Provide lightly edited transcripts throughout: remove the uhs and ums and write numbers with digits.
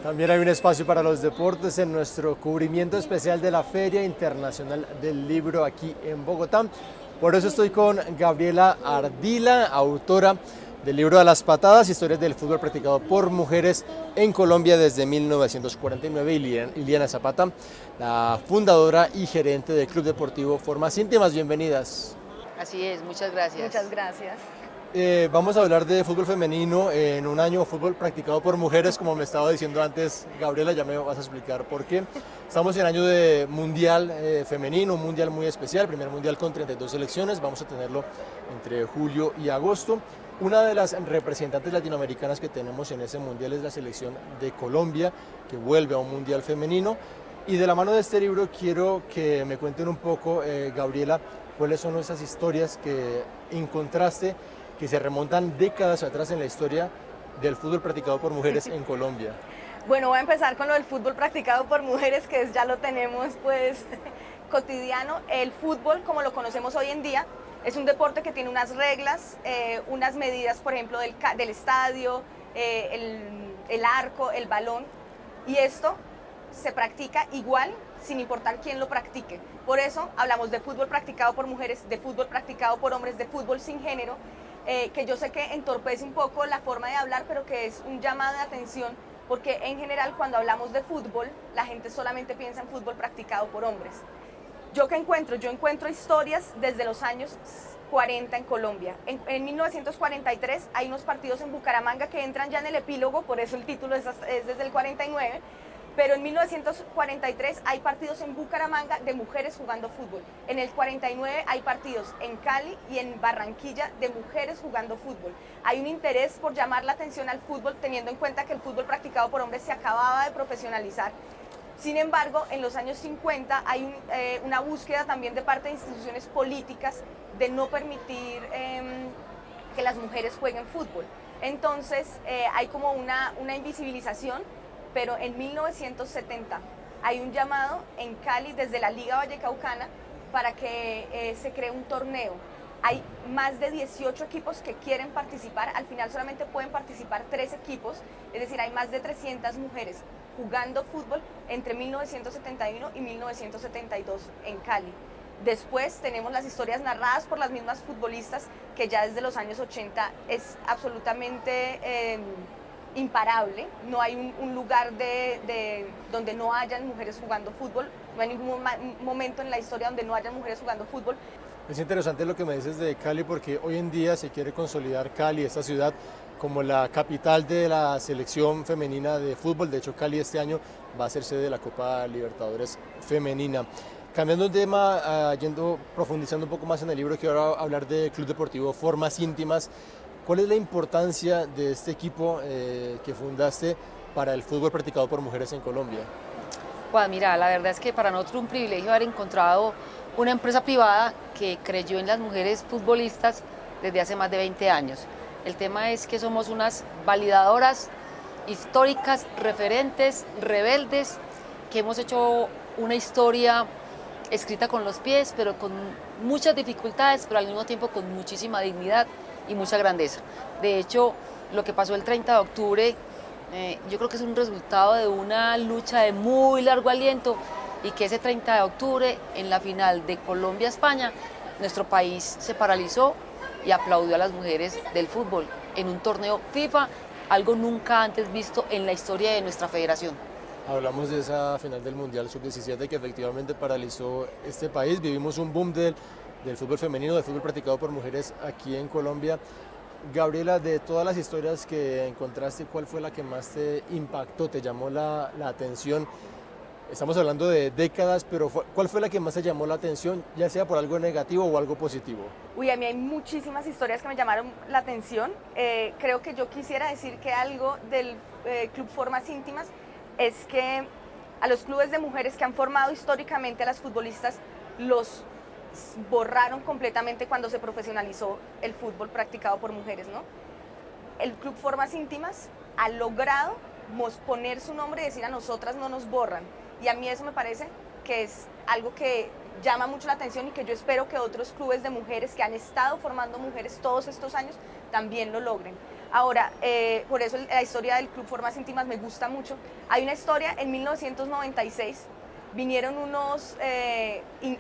También hay un espacio para los deportes en nuestro cubrimiento especial de la Feria Internacional del Libro aquí en Bogotá. Por eso estoy con Gabriela Ardila, autora del libro A las Patadas, historias del fútbol practicado por mujeres en Colombia desde 1949, y Liliana Zapata, la fundadora y gerente del Club Deportivo Formas Íntimas. Bienvenidas. Así es, muchas gracias. Muchas gracias. Vamos a hablar de fútbol femenino en un año, fútbol practicado por mujeres, como me estaba diciendo antes Gabriela, ya me vas a explicar por qué. Estamos en año de mundial femenino, un mundial muy especial, primer mundial con 32 selecciones, vamos a tenerlo entre julio y agosto. Una de las representantes latinoamericanas que tenemos en ese mundial es la selección de Colombia, que vuelve a un mundial femenino. Y de la mano de este libro quiero que me cuenten un poco, Gabriela, cuáles son esas historias que encontraste que se remontan décadas atrás en la historia del fútbol practicado por mujeres en Colombia. Bueno, voy a empezar con lo del fútbol practicado por mujeres, que ya lo tenemos pues cotidiano. El fútbol, como lo conocemos hoy en día, es un deporte que tiene unas reglas, unas medidas, por ejemplo, del estadio, el arco, el balón, y esto se practica igual sin importar quién lo practique. Por eso hablamos de fútbol practicado por mujeres, de fútbol practicado por hombres, de fútbol sin género, que yo sé que entorpece un poco la forma de hablar, pero que es un llamado de atención, porque en general cuando hablamos de fútbol, la gente solamente piensa en fútbol practicado por hombres. Yo encuentro historias desde los años 40 en Colombia. En 1943 hay unos partidos en Bucaramanga que entran ya en el epílogo, por eso el título es desde el 49, pero en 1943 hay partidos en Bucaramanga de mujeres jugando fútbol. En el 49 hay partidos en Cali y en Barranquilla de mujeres jugando fútbol. Hay un interés por llamar la atención al fútbol, teniendo en cuenta que el fútbol practicado por hombres se acababa de profesionalizar. Sin embargo, en los años 50 hay una búsqueda también de parte de instituciones políticas de no permitir que las mujeres jueguen fútbol. Entonces hay como una invisibilización, pero en 1970 hay un llamado en Cali desde la Liga Vallecaucana para que se cree un torneo. Hay más de 18 equipos que quieren participar, al final solamente pueden participar 3 equipos, es decir, hay más de 300 mujeres jugando fútbol entre 1971 y 1972 en Cali. Después tenemos las historias narradas por las mismas futbolistas, que ya desde los años 80 es absolutamente imparable. No hay un lugar donde no hayan mujeres jugando fútbol, no hay ningún momento en la historia donde no hayan mujeres jugando fútbol. Es interesante lo que me dices de Cali, porque hoy en día se quiere consolidar Cali, esta ciudad, como la capital de la selección femenina de fútbol. De hecho, Cali este año va a ser sede de la Copa Libertadores femenina. Cambiando de tema, profundizando un poco más en el libro, quiero hablar del Club Deportivo Formas Íntimas. ¿Cuál es la importancia de este equipo que fundaste para el fútbol practicado por mujeres en Colombia? Pues mira, la verdad es que para nosotros un privilegio haber encontrado una empresa privada que creyó en las mujeres futbolistas desde hace más de 20 años. El tema es que somos unas validadoras históricas, referentes, rebeldes, que hemos hecho una historia escrita con los pies, pero con muchas dificultades, pero al mismo tiempo con muchísima dignidad y mucha grandeza. De hecho, lo que pasó el 30 de octubre, yo creo que es un resultado de una lucha de muy largo aliento, y que ese 30 de octubre, en la final de Colombia-España, nuestro país se paralizó y aplaudió a las mujeres del fútbol en un torneo FIFA, algo nunca antes visto en la historia de nuestra federación. Hablamos de esa final del Mundial Sub-17 que efectivamente paralizó este país. Vivimos un boom del fútbol femenino, del fútbol practicado por mujeres aquí en Colombia. Gabriela, de todas las historias que encontraste, ¿cuál fue la que más te impactó, te llamó la atención? Estamos hablando de décadas, pero ¿cuál fue la que más te llamó la atención, ya sea por algo negativo o algo positivo? Uy, a mí hay muchísimas historias que me llamaron la atención. Creo que yo quisiera decir que algo del Club Formas Íntimas es que a los clubes de mujeres que han formado históricamente a las futbolistas los borraron completamente cuando se profesionalizó el fútbol practicado por mujeres, ¿no? El Club Formas Íntimas ha logrado poner su nombre y decir: a nosotras no nos borran. Y a mí eso me parece que es algo que llama mucho la atención y que yo espero que otros clubes de mujeres que han estado formando mujeres todos estos años también lo logren. Ahora, por eso la historia del Club Formas Íntimas me gusta mucho. Hay una historia, en 1996 vinieron unos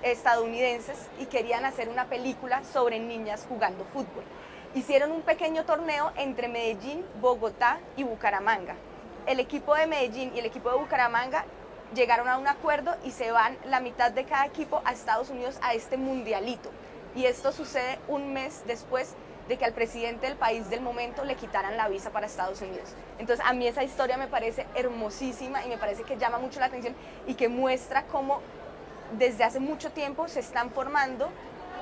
estadounidenses y querían hacer una película sobre niñas jugando fútbol. Hicieron un pequeño torneo entre Medellín, Bogotá y Bucaramanga. El equipo de Medellín y el equipo de Bucaramanga llegaron a un acuerdo y se van la mitad de cada equipo a Estados Unidos a este mundialito. Y esto sucede un mes después de que al presidente del país del momento le quitaran la visa para Estados Unidos. Entonces a mí esa historia me parece hermosísima y me parece que llama mucho la atención y que muestra cómo desde hace mucho tiempo se están formando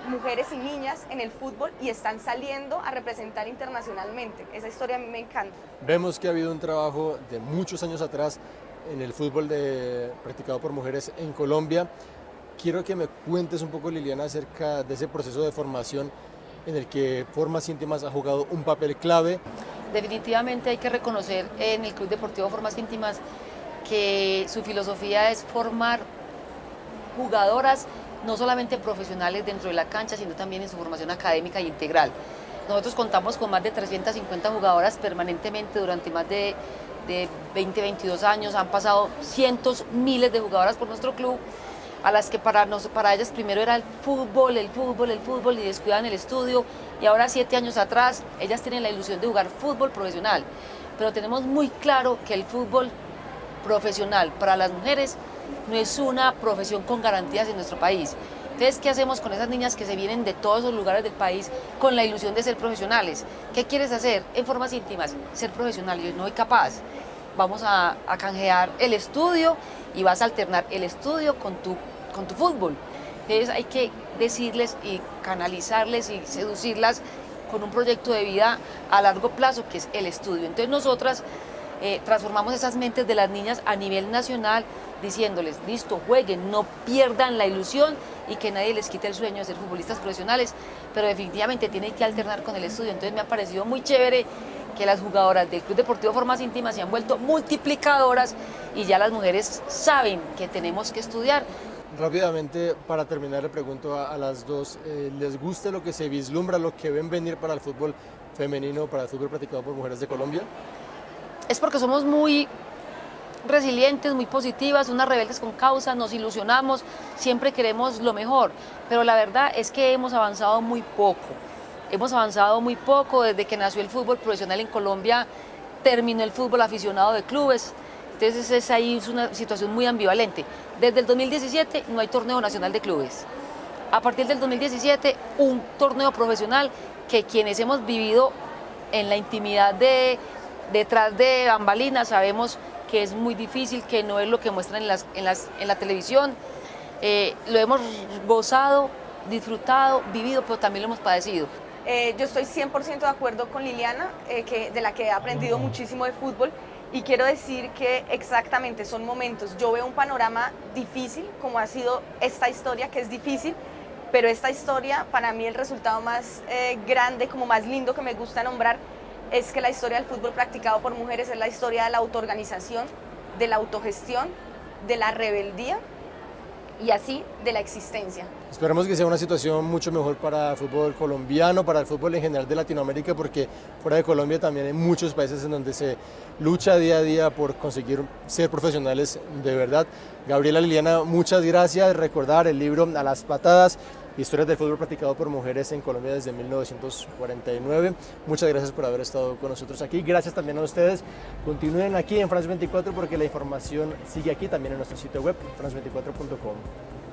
mujeres y niñas en el fútbol y están saliendo a representar internacionalmente. Esa historia a mí me encanta. Vemos que ha habido un trabajo de muchos años atrás en el fútbol practicado por mujeres en Colombia. Quiero que me cuentes un poco, Liliana, acerca de ese proceso de formación en el que Formas Íntimas ha jugado un papel clave. Definitivamente hay que reconocer en el Club Deportivo Formas Íntimas que su filosofía es formar jugadoras no solamente profesionales dentro de la cancha, sino también en su formación académica e integral. Nosotros contamos con más de 350 jugadoras permanentemente durante más de 20, 22 años. Han pasado cientos, miles de jugadoras por nuestro club, a las que para ellas primero era el fútbol y descuidaban el estudio, y ahora 7 años atrás ellas tienen la ilusión de jugar fútbol profesional. Pero tenemos muy claro que el fútbol profesional para las mujeres no es una profesión con garantías en nuestro país. Entonces, ¿qué hacemos con esas niñas que se vienen de todos los lugares del país con la ilusión de ser profesionales? ¿Qué quieres hacer en Formas Íntimas? Ser profesional. Yo no soy capaz. Vamos a canjear el estudio y vas a alternar el estudio con tu fútbol. Entonces hay que decirles y canalizarles y seducirlas con un proyecto de vida a largo plazo que es el estudio. Entonces nosotras transformamos esas mentes de las niñas a nivel nacional diciéndoles, listo, jueguen, no pierdan la ilusión y que nadie les quite el sueño de ser futbolistas profesionales, pero definitivamente tienen que alternar con el estudio. Entonces me ha parecido muy chévere que las jugadoras del Club Deportivo Formas Íntimas se han vuelto multiplicadoras y ya las mujeres saben que tenemos que estudiar. Rápidamente, para terminar, le pregunto a las dos, ¿les gusta lo que se vislumbra, lo que ven venir para el fútbol femenino, para el fútbol practicado por mujeres de Colombia? Es porque somos muy resilientes, muy positivas, unas rebeldes con causa, nos ilusionamos, siempre queremos lo mejor, pero la verdad es que hemos avanzado muy poco. Hemos avanzado muy poco desde que nació el fútbol profesional en Colombia, terminó el fútbol aficionado de clubes. Entonces ahí es una situación muy ambivalente. Desde el 2017 no hay torneo nacional de clubes. A partir del 2017 un torneo profesional que quienes hemos vivido en la intimidad detrás de bambalinas sabemos que es muy difícil, que no es lo que muestran en la televisión. Lo hemos gozado, disfrutado, vivido, pero también lo hemos padecido. Yo estoy 100% de acuerdo con Liliana, de la que he aprendido muchísimo de fútbol. Y quiero decir que exactamente son momentos. Yo veo un panorama difícil, como ha sido esta historia, que es difícil, pero esta historia, para mí el resultado más grande, como más lindo que me gusta nombrar, es que la historia del fútbol practicado por mujeres es la historia de la autoorganización, de la autogestión, de la rebeldía y así de la existencia. Esperemos que sea una situación mucho mejor para el fútbol colombiano, para el fútbol en general de Latinoamérica, porque fuera de Colombia también hay muchos países en donde se lucha día a día por conseguir ser profesionales de verdad. Gabriela, Liliana, muchas gracias. Recordar el libro A las Patadas, historias del fútbol practicado por mujeres en Colombia desde 1949. Muchas gracias por haber estado con nosotros aquí. Gracias también a ustedes. Continúen aquí en France 24 porque la información sigue aquí también en nuestro sitio web, france24.com.